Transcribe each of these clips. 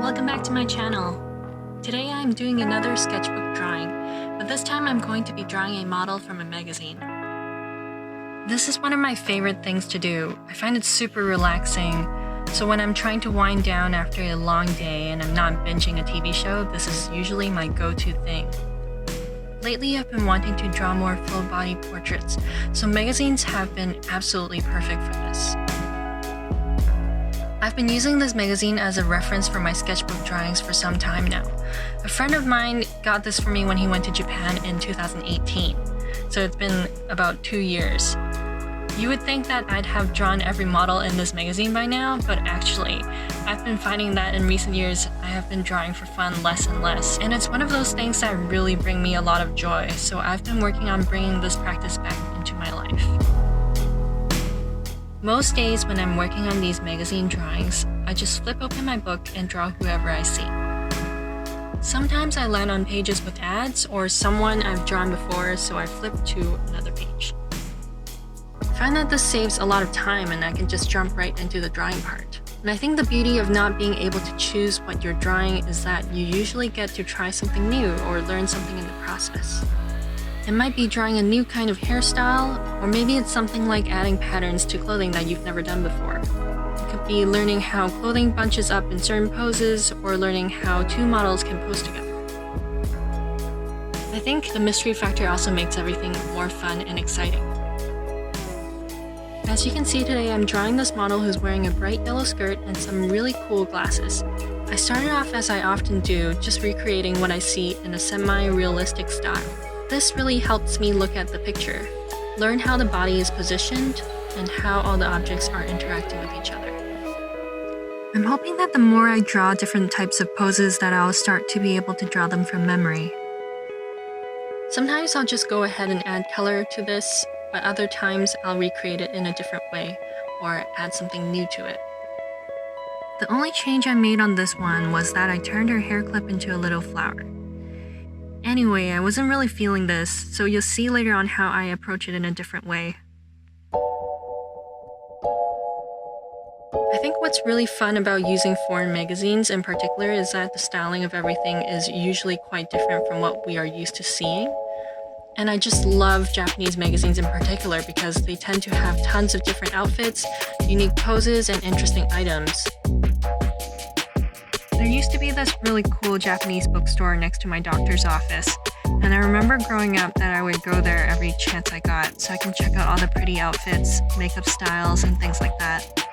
welcome back to my channel. Today I'm doing another sketchbook drawing, but this time I'm going to be drawing a model from a magazine. This is one of my favorite things to do. I find it super relaxing, so when I'm trying to wind down after a long day and I'm not binging a TV show, this is usually my go-to thing. Lately I've been wanting to draw more full-body portraits, so magazines have been absolutely perfect for this. I've been using this magazine as a reference for my sketchbook drawings for some time now. A friend of mine got this for me when he went to Japan in 2018, so it's been about 2 years. You would think that I'd have drawn every model in this magazine by now, but actually, I've been finding that in recent years I have been drawing for fun less and less, and it's one of those things that really bring me a lot of joy, so I've been working on bringing this practice back into my life. Most days when I'm working on these magazine drawings, I just flip open my book and draw whoever I see. Sometimes I land on pages with ads or someone I've drawn before, so I flip to another page. I find that this saves a lot of time and I can just jump right into the drawing part. And I think the beauty of not being able to choose what you're drawing is that you usually get to try something new or learn something in the process. It might be drawing a new kind of hairstyle, or maybe it's something like adding patterns to clothing that you've never done before. It could be learning how clothing bunches up in certain poses, or learning how two models can pose together. I think the mystery factor also makes everything more fun and exciting. As you can see today, I'm drawing this model who's wearing a bright yellow skirt and some really cool glasses. I started off as I often do, just recreating what I see in a semi-realistic style. This really helps me look at the picture, learn how the body is positioned, and how all the objects are interacting with each other. I'm hoping that the more I draw different types of poses that I'll start to be able to draw them from memory. Sometimes I'll just go ahead and add color to this, but other times I'll recreate it in a different way or add something new to it. The only change I made on this one was that I turned her hair clip into a little flower. Anyway, I wasn't really feeling this, so you'll see later on how I approach it in a different way. I think what's really fun about using foreign magazines in particular is that the styling of everything is usually quite different from what we are used to seeing. And I just love Japanese magazines in particular because they tend to have tons of different outfits, unique poses, and interesting items. There used to be this really cool Japanese bookstore next to my doctor's office, and I remember growing up that I would go there every chance I got so I can check out all the pretty outfits, makeup styles, and things like that.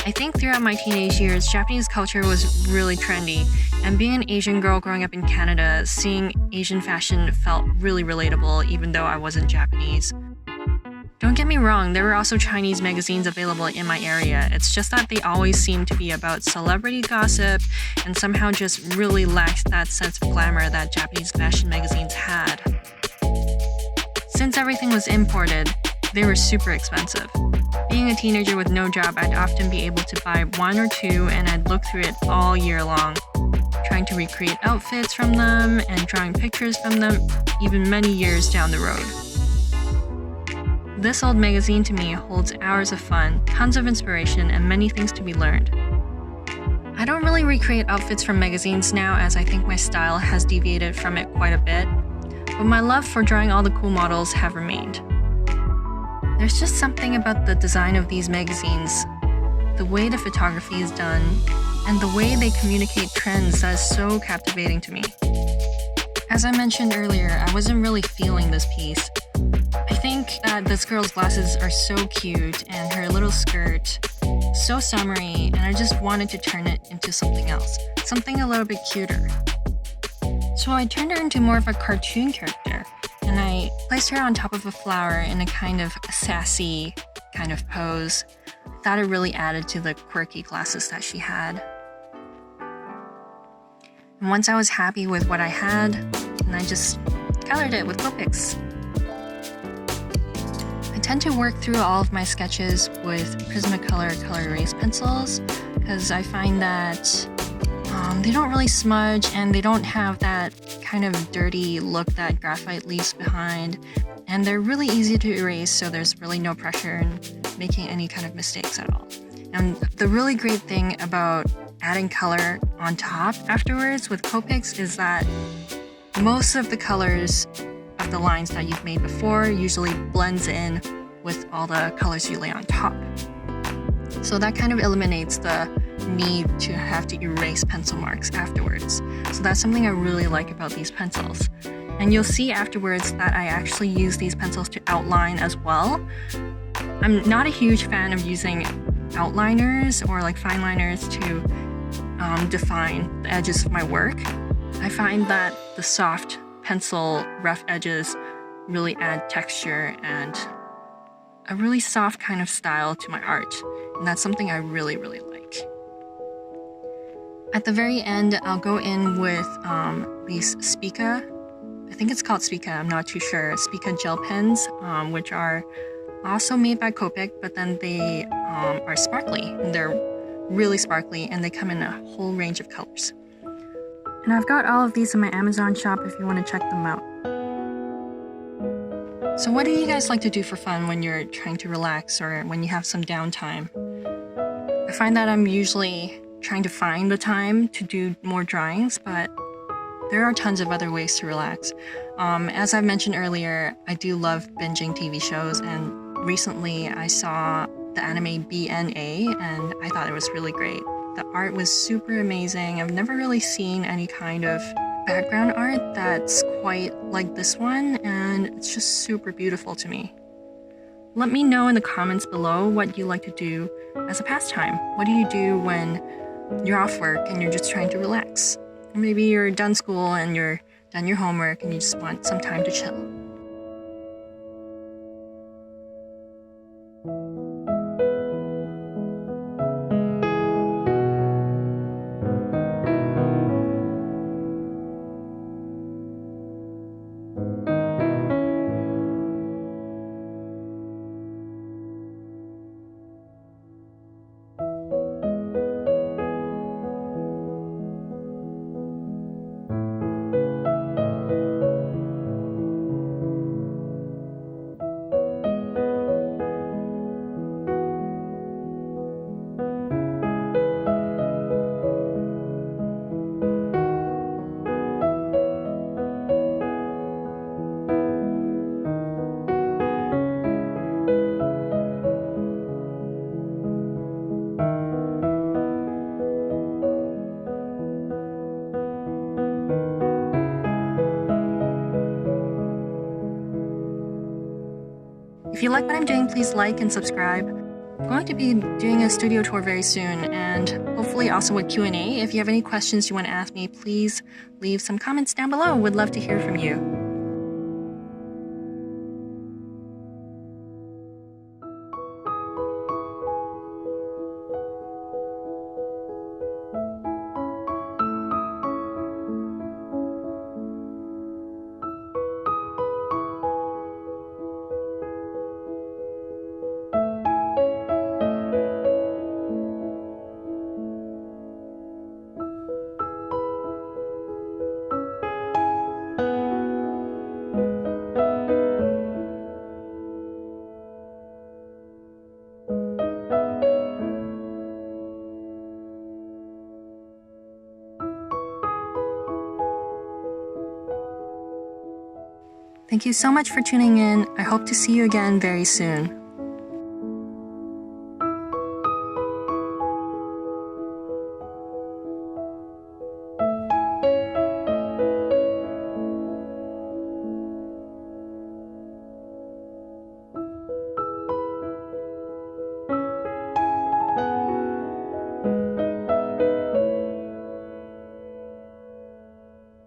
I think throughout my teenage years, Japanese culture was really trendy, and being an Asian girl growing up in Canada, seeing Asian fashion felt really relatable even though I wasn't Japanese. Don't get me wrong, there were also Chinese magazines available in my area, it's just that they always seemed to be about celebrity gossip and somehow just really lacked that sense of glamour that Japanese fashion magazines had. Since everything was imported, they were super expensive. Being a teenager with no job, I'd often be able to buy one or two and I'd look through it all year long, trying to recreate outfits from them and drawing pictures from them even many years down the road. This old magazine to me holds hours of fun, tons of inspiration, and many things to be learned. I don't really recreate outfits from magazines now as I think my style has deviated from it quite a bit, but my love for drawing all the cool models have remained. There's just something about the design of these magazines, the way the photography is done, and the way they communicate trends that is so captivating to me. As I mentioned earlier, I wasn't really feeling this piece. I think that this girl's glasses are so cute and her little skirt so summery, and I just wanted to turn it into something else, something a little bit cuter. So I turned her into more of a cartoon character, and I placed her on top of a flower in a kind of sassy kind of pose. I thought it really added to the quirky glasses that she had. And once I was happy with what I had, and I just colored it with Copics. I tend to work through all of my sketches with Prismacolor color erase pencils because I find that they don't really smudge and they don't have that kind of dirty look that graphite leaves behind, and they're really easy to erase, so there's really no pressure in making any kind of mistakes at all. And the really great thing about adding color on top afterwards with Copics is that most of the colors of the lines that you've made before usually blends in with all the colors you lay on top. So that kind of eliminates the need to have to erase pencil marks afterwards. So that's something I really like about these pencils. And you'll see afterwards that I actually use these pencils to outline as well. I'm not a huge fan of using outliners or like fine liners to define the edges of my work. I find that the soft pencil rough edges really add texture and a really soft kind of style to my art. And that's something I really, really like. At the very end, I'll go in with these Spica. I think it's called Spica, I'm not too sure. Spica gel pens, which are also made by Copic, but then they are sparkly. And they're really sparkly and they come in a whole range of colors. And I've got all of these in my Amazon shop if you want to check them out. So what do you guys like to do for fun when you're trying to relax or when you have some downtime? I find that I'm usually trying to find the time to do more drawings, but there are tons of other ways to relax. As I mentioned earlier, I do love binging TV shows, and recently I saw the anime BNA and I thought it was really great. The art was super amazing. I've never really seen any kind of background art that's quite like this one, and it's just super beautiful to me. Let me know in the comments below what you like to do as a pastime. What do you do when you're off work and you're just trying to relax? Or maybe you're done school and you're done your homework and you just want some time to chill. If you like what I'm doing, please like and subscribe. I'm going to be doing a studio tour very soon, and hopefully also with Q&A. If you have any questions you want to ask me, please leave some comments down below. Would love to hear from you. Thank you so much for tuning in. I hope to see you again very soon.